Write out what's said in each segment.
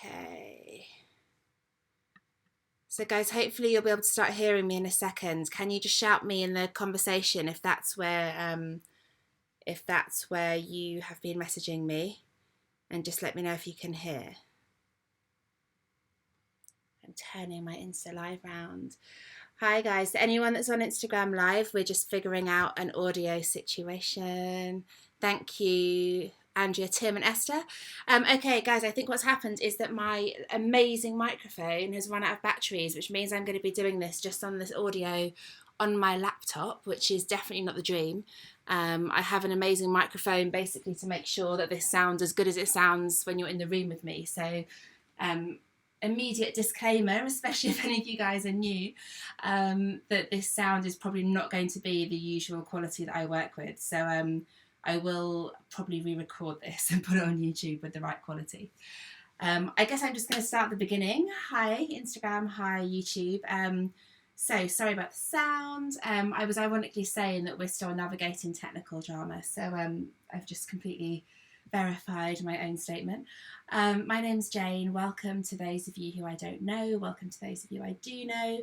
Okay. So guys, hopefully you'll be able to start hearing me in a second. Can you just shout me in the conversation if that's where you have been messaging me, and just let me know if you can hear. I'm turning my Insta live round. Hi guys, to anyone that's on Instagram live, we're just figuring out an audio situation. Thank you, Andrea, Tim and Esther. Okay guys, I think what's happened is that my amazing microphone has run out of batteries, which means I'm going to be doing this just on this audio on my laptop, which is definitely not the dream. I have an amazing microphone basically to make sure that this sounds as good as it sounds when you're in the room with me. So immediate disclaimer, especially if any of you guys are new, that this sound is probably not going to be the usual quality that I work with. So I will probably re-record this and put it on YouTube with the right quality. I guess I'm just going to start at the beginning. Hi Instagram, hi YouTube. So sorry about the sound. I was ironically saying that we're still navigating technical drama, so I've just completely verified my own statement. My name's Jane. Welcome to those of you who I don't know. Welcome to those of you I do know.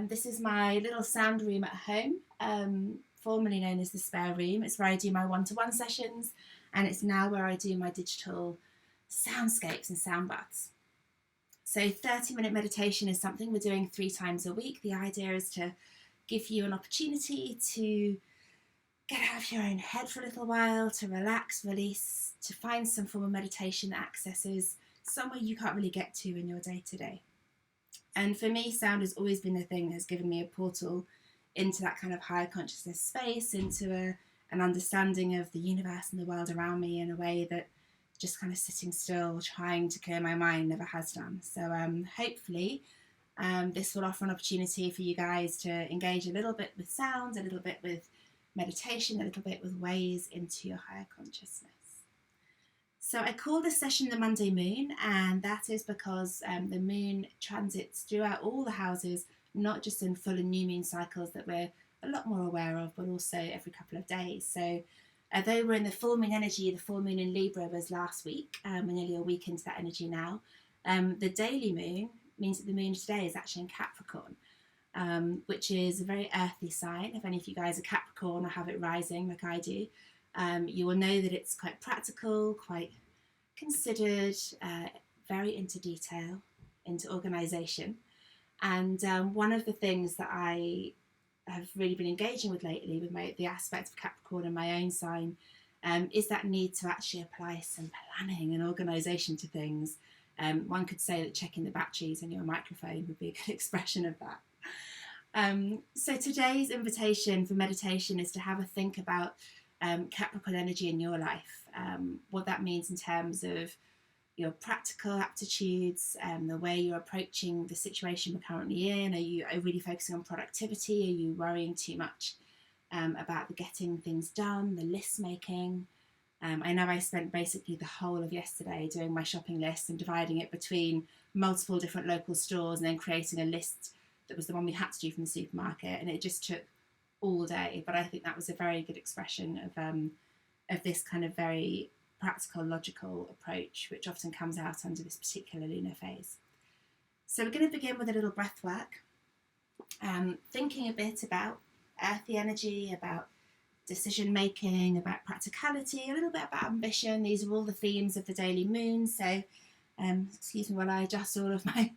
This is my little sound room at home, formerly known as the spare room. It's where I do my one-to-one sessions, and it's now where I do my digital soundscapes and sound baths. So 30-minute meditation is something we're doing 3 times a week. The idea is to give you an opportunity to get out of your own head for a little while, to relax, release, to find some form of meditation that accesses somewhere you can't really get to in your day-to-day. And for me, sound has always been the thing that has given me a portal into that kind of higher consciousness space, into an understanding of the universe and the world around me in a way that just kind of sitting still, trying to clear my mind never has done. So hopefully this will offer an opportunity for you guys to engage a little bit with sound, a little bit with meditation, a little bit with ways into your higher consciousness. So I call this session the Monday Moon, and that is because the moon transits throughout all the houses, not just in full and new moon cycles that we're a lot more aware of, but also every couple of days. So although we're in the full moon energy, the full moon in Libra was last week, we're nearly a week into that energy now. The daily moon means that the moon today is actually in Capricorn, which is a very earthy sign. If any of you guys are Capricorn or have it rising like I do, you will know that it's quite practical, quite considered, very into detail, into organisation. And one of the things that I have really been engaging with lately with the aspect of Capricorn in my own sign is that need to actually apply some planning and organisation to things. One could say that checking the batteries in your microphone would be a good expression of that. So today's invitation for meditation is to have a think about Capricorn energy in your life, what that means in terms of your practical aptitudes, the way you're approaching the situation we're currently in. Are you really focusing on productivity? Are you worrying too much about the getting things done, the list making? I know I spent basically the whole of yesterday doing my shopping list and dividing it between multiple different local stores and then creating a list that was the one we had to do from the supermarket, and it just took all day. But I think that was a very good expression of this kind of very practical, logical approach, which often comes out under this particular lunar phase. So we're going to begin with a little breath work, thinking a bit about earthy energy, about decision making, about practicality, a little bit about ambition. These are all the themes of the daily moon. So excuse me while I adjust all of my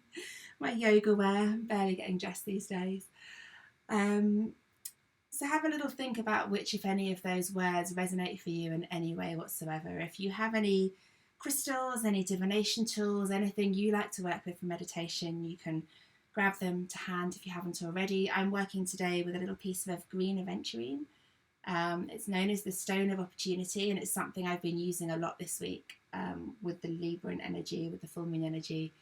yoga wear. I'm barely getting dressed these days. So have a little think about which, if any, of those words resonate for you in any way whatsoever. If you have any crystals, any divination tools, anything you like to work with for meditation, you can grab them to hand if you haven't already. I'm working today with a little piece of green aventurine. It's known as the Stone of Opportunity, and it's something I've been using a lot this week with the Libran energy, with the full moon energy.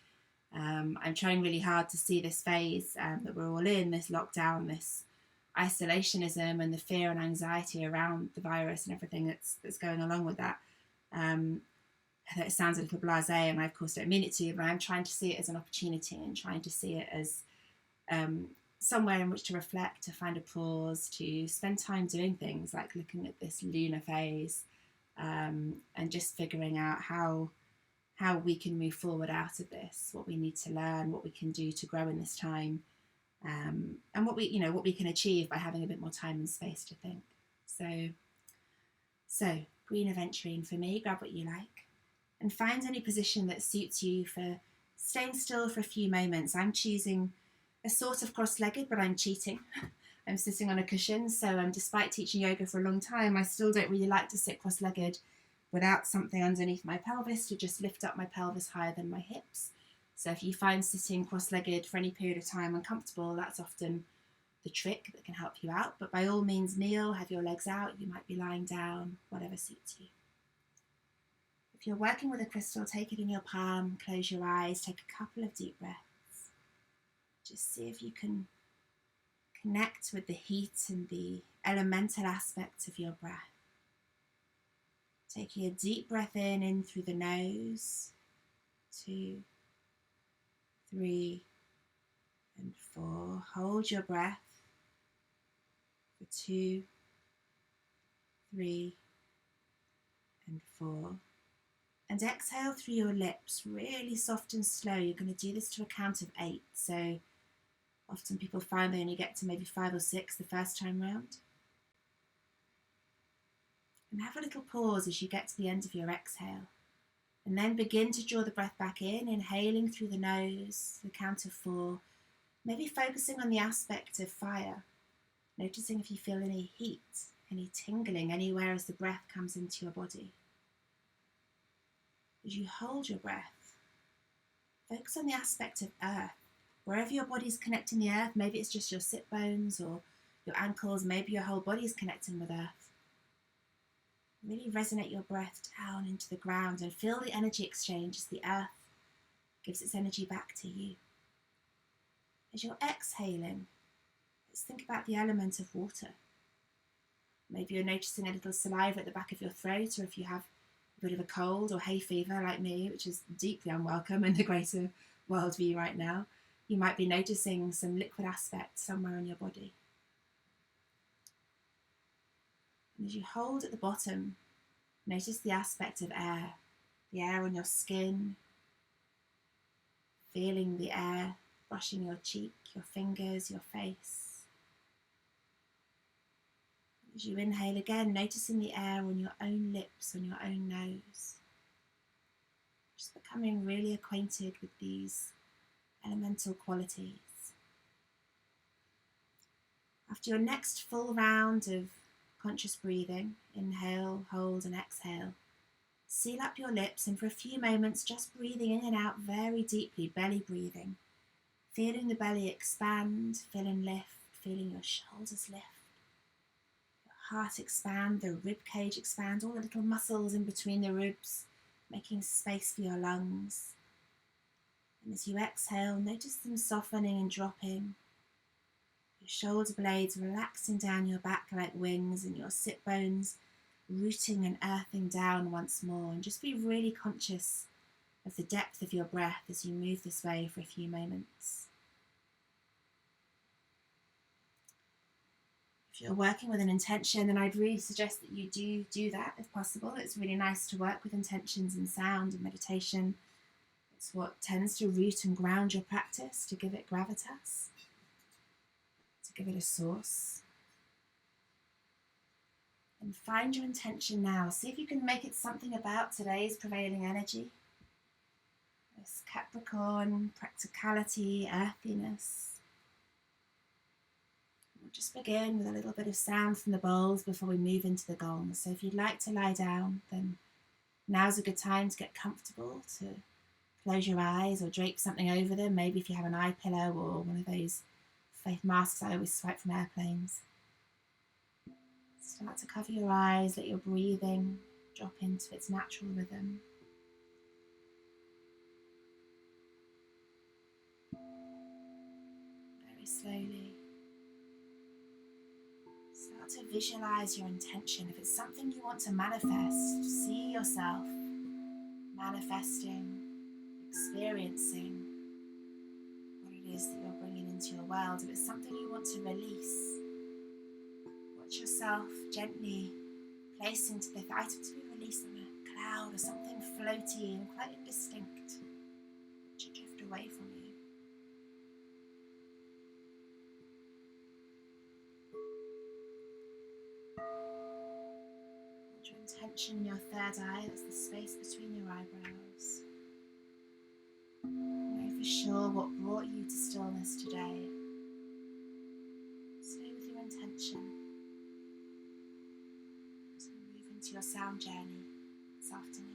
I'm trying really hard to see this phase that we're all in, this lockdown, this isolationism and the fear and anxiety around the virus and everything that's going along with that. It sounds a little blasé, and I of course don't mean it to, but I'm trying to see it as an opportunity and trying to see it as somewhere in which to reflect, to find a pause, to spend time doing things like looking at this lunar phase and just figuring out how how we can move forward out of this, what we need to learn, what we can do to grow in this time, and what we can achieve by having a bit more time and space to think. So green aventurine for me, grab what you like and find any position that suits you for staying still for a few moments. I'm choosing a sort of cross-legged, but I'm cheating. I'm sitting on a cushion, so despite teaching yoga for a long time, I still don't really like to sit cross-legged without something underneath my pelvis to just lift up my pelvis higher than my hips. So if you find sitting cross-legged for any period of time uncomfortable, that's often the trick that can help you out. But by all means, kneel, have your legs out. You might be lying down, whatever suits you. If you're working with a crystal, take it in your palm, close your eyes, take a couple of deep breaths. Just see if you can connect with the heat and the elemental aspects of your breath. Taking a deep breath in through the nose, 2, 3, and 4. Hold your breath for 2, 3, and 4. And exhale through your lips, really soft and slow. You're going to do this to a count of 8. So often people find they only get to maybe 5 or 6 the first time round. And have a little pause as you get to the end of your exhale. And then begin to draw the breath back in, inhaling through the nose, the count of 4. Maybe focusing on the aspect of fire. Noticing if you feel any heat, any tingling anywhere as the breath comes into your body. As you hold your breath, focus on the aspect of earth. Wherever your body's connecting the earth, maybe it's just your sit bones or your ankles, maybe your whole body's connecting with earth. Really resonate your breath down into the ground and feel the energy exchange as the earth gives its energy back to you. As you're exhaling, let's think about the element of water. Maybe you're noticing a little saliva at the back of your throat, or if you have a bit of a cold or hay fever like me, which is deeply unwelcome in the greater worldview right now, you might be noticing some liquid aspect somewhere in your body. And as you hold at the bottom, notice the aspect of air, the air on your skin, feeling the air brushing your cheek, your fingers, your face. As you inhale again, noticing the air on your own lips, on your own nose. Just becoming really acquainted with these elemental qualities. After your next full round of conscious breathing, inhale, hold and exhale, seal up your lips and for a few moments just breathing in and out very deeply, belly breathing. Feeling the belly expand, feeling lift, feeling your shoulders lift. Heart expand, the rib cage expand, all the little muscles in between the ribs, making space for your lungs. And as you exhale, notice them softening and dropping. Your shoulder blades relaxing down your back like wings and your sit bones rooting and earthing down once more. And just be really conscious of the depth of your breath as you move this way for a few moments. If you're working with an intention, then I'd really suggest that you do that if possible. It's really nice to work with intentions in sound and meditation. It's what tends to root and ground your practice, to give it gravitas, to give it a source. And find your intention now. See if you can make it something about today's prevailing energy. This Capricorn, practicality, earthiness. We'll just begin with a little bit of sound from the bowls before we move into the gongs. So if you'd like to lie down, then now's a good time to get comfortable, to close your eyes or drape something over them. Maybe if you have an eye pillow or one of those faith masks I always swipe from airplanes. Start to cover your eyes, let your breathing drop into its natural rhythm. Very slowly. Start to visualize your intention. If it's something you want to manifest, see yourself manifesting, experiencing what it is that you're bringing into your world. If it's something you want to release, watch yourself gently placing the item to be released on a cloud or something floaty and quite indistinct, to drift away from you. Hold your intention in your third eye, that's the space between your eyebrows. Know for sure what brought you to stillness today. Stay with your intention as we move into your sound journey this afternoon.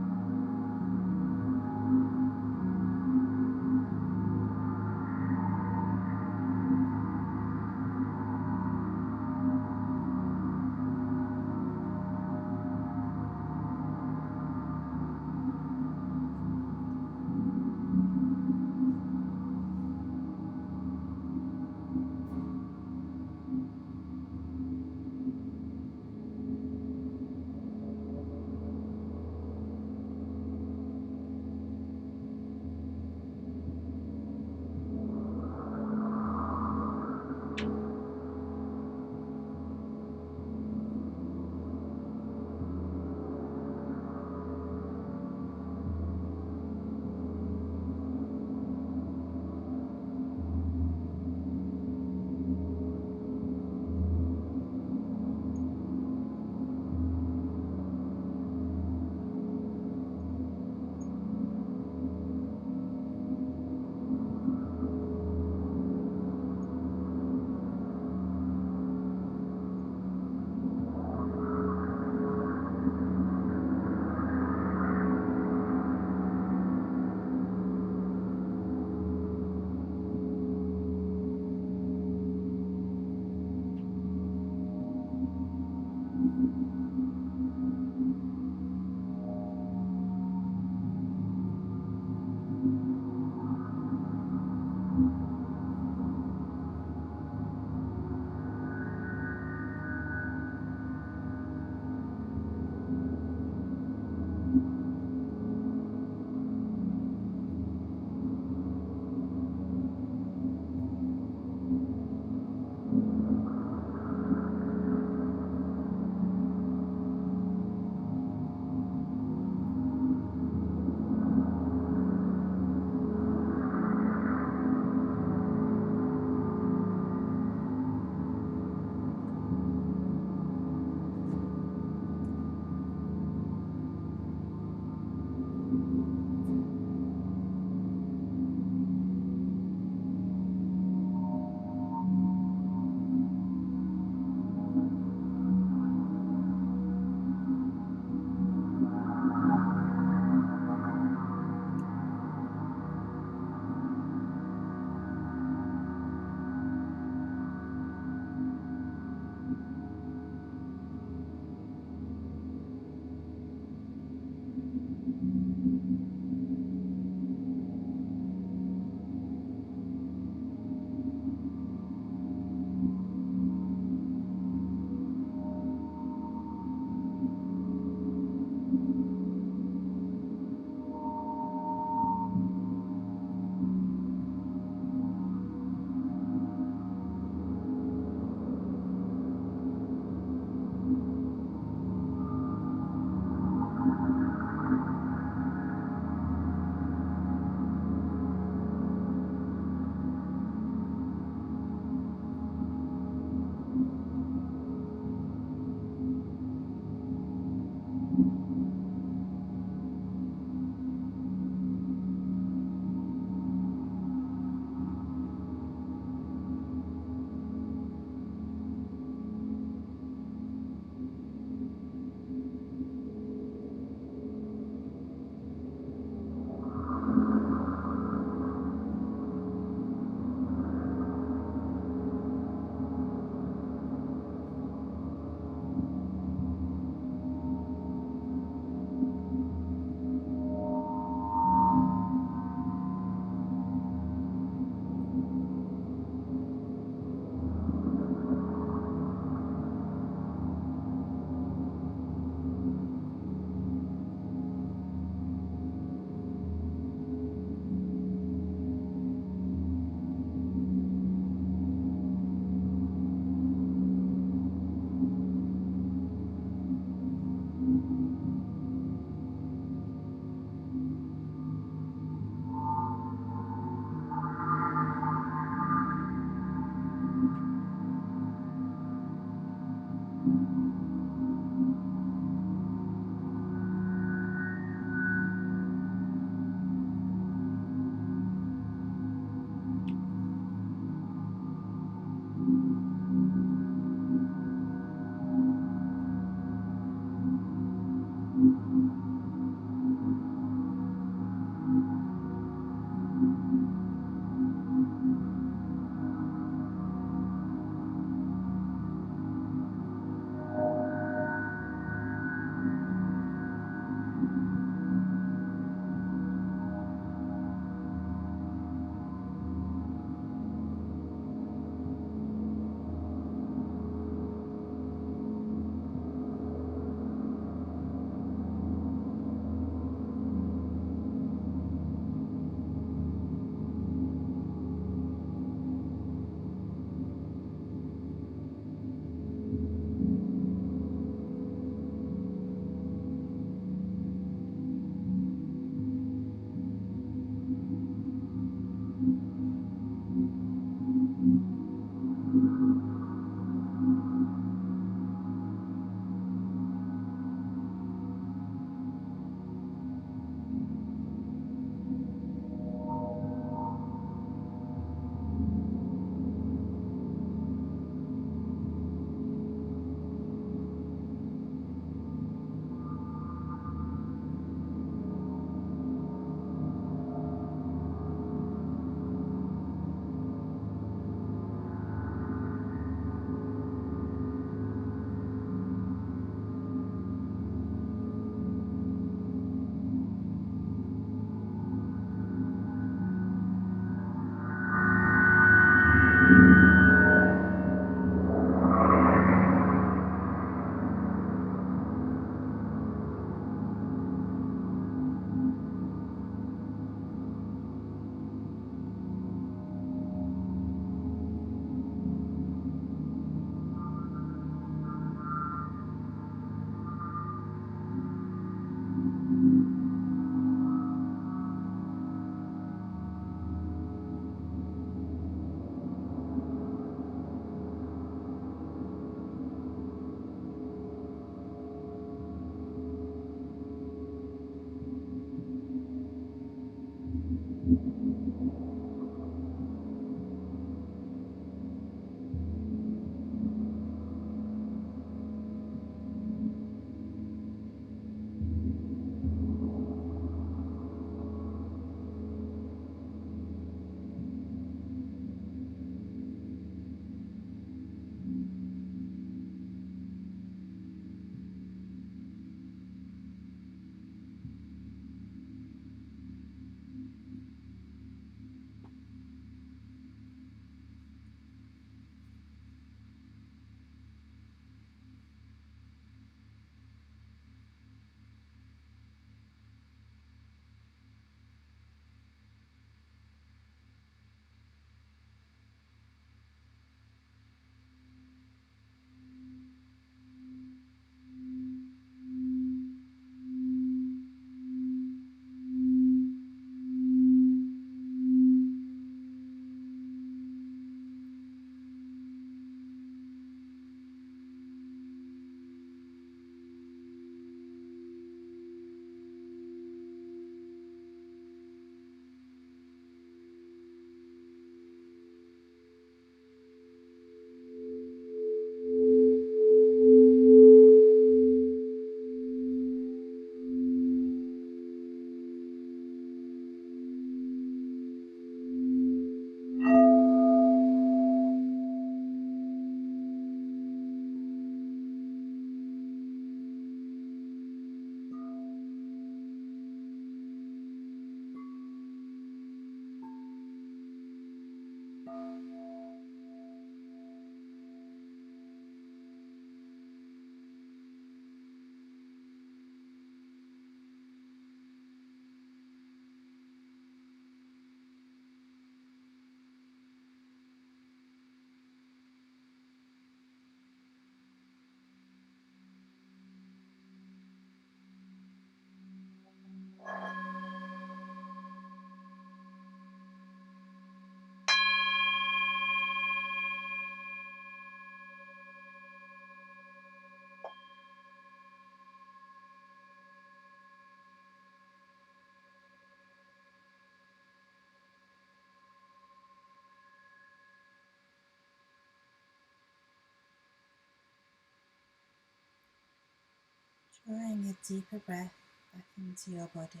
Drawing a deeper breath back into your body.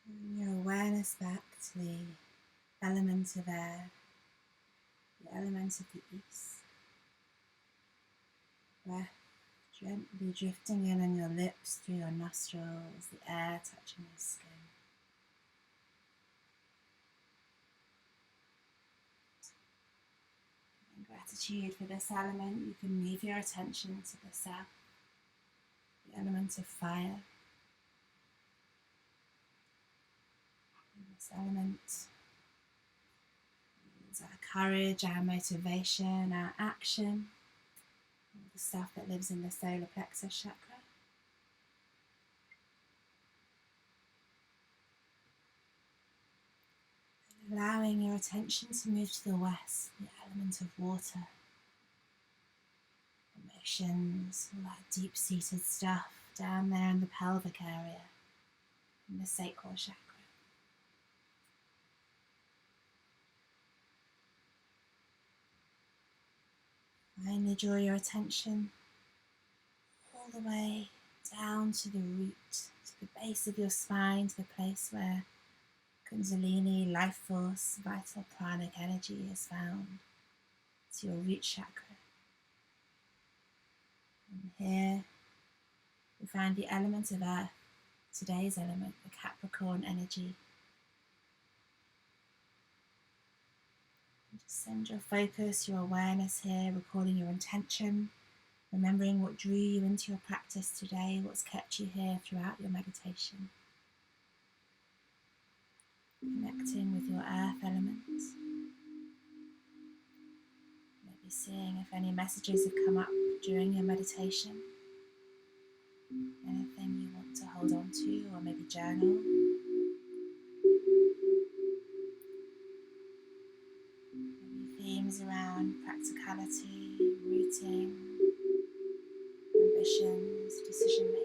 Drawing your awareness back to the element of air, the element of the east. Breath gently drifting in on your lips through your nostrils, the air touching your skin. In gratitude for this element, you can move your attention to the south, the element of fire. And this element is our courage, our motivation, our action, all the stuff that lives in the solar plexus chakra. Allowing your attention to move to the west, the element of water. Emotions, all that deep-seated stuff down there in the pelvic area, in the sacral chakra. Finally draw your attention all the way down to the root, to the base of your spine, to the place where Kundalini, life force, vital pranic energy is found. It's your root chakra. And here we find the element of earth, today's element, the Capricorn energy. And just send your focus, your awareness here, recording your intention, remembering what drew you into your practice today, what's kept you here throughout your meditation. Connecting with your earth element. Maybe seeing if any messages have come up during your meditation. Anything you want to hold on to, or maybe journal. Maybe themes around practicality, rooting, ambitions, decision making.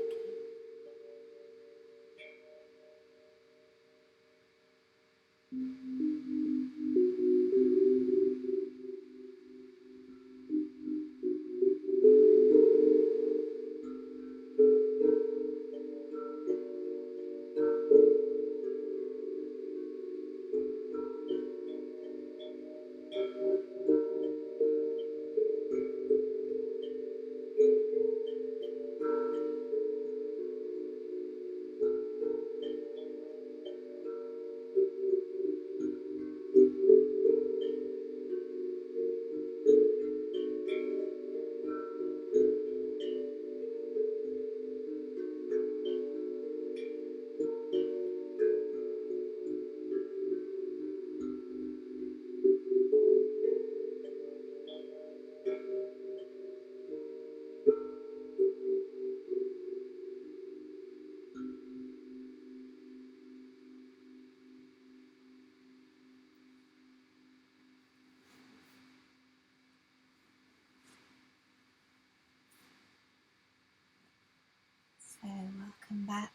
So welcome back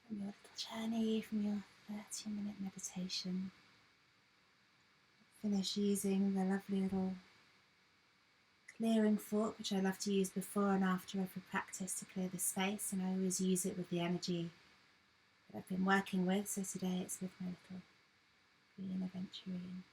from your little journey, from your 30-minute meditation. Finish using the lovely little clearing fork, which I love to use before and after every practice to clear the space, and I always use it with the energy that I've been working with. So today it's with my little green aventurine.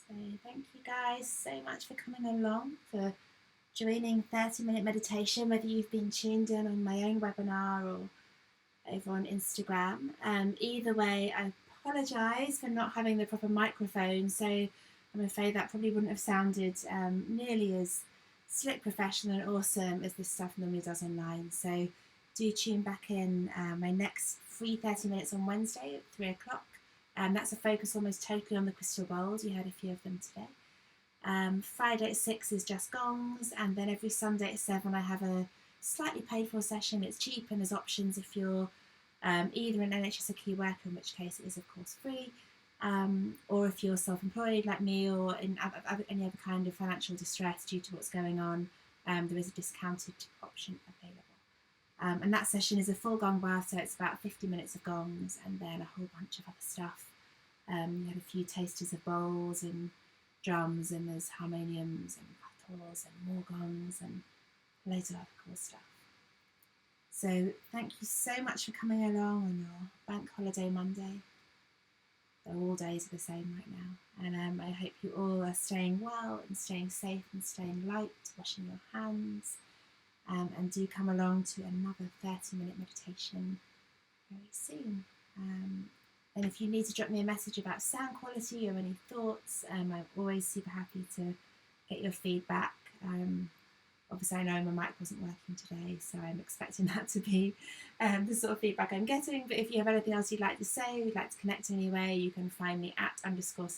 So thank you guys so much for coming along, for joining 30-minute meditation, whether you've been tuned in on my own webinar or over on Instagram. Either way, I apologise for not having the proper microphone, so I'm afraid that probably wouldn't have sounded nearly as slick, professional and awesome as this stuff normally does online. So do tune back in. My next free 30 minutes on Wednesday at 3 o'clock. That's a focus almost totally on the crystal bowls. You had a few of them today. Friday at 6 is just gongs, and then every Sunday at 7 I have a slightly paid for session. It's cheap and there's options if you're either an NHS or key worker, in which case it is of course free, or if you're self-employed like me, or in any other kind of financial distress due to what's going on, there is a discounted option available. And that session is a full gong bath, so it's about 50 minutes of gongs and then a whole bunch of other stuff. You had a few tasters of bowls and drums, and there's harmoniums and rattles and more gongs and loads of other cool stuff. So thank you so much for coming along on your bank holiday Monday. All days are the same right now, and I hope you all are staying well and staying safe and staying light, washing your hands, and do come along to another 30-minute meditation very soon. And if you need to drop me a message about sound quality or any thoughts, I'm always super happy to get your feedback. Obviously, I know my mic wasn't working today, so I'm expecting that to be the sort of feedback I'm getting. But if you have anything else you'd like to say, you'd like to connect in any way, you can find me at _Soothe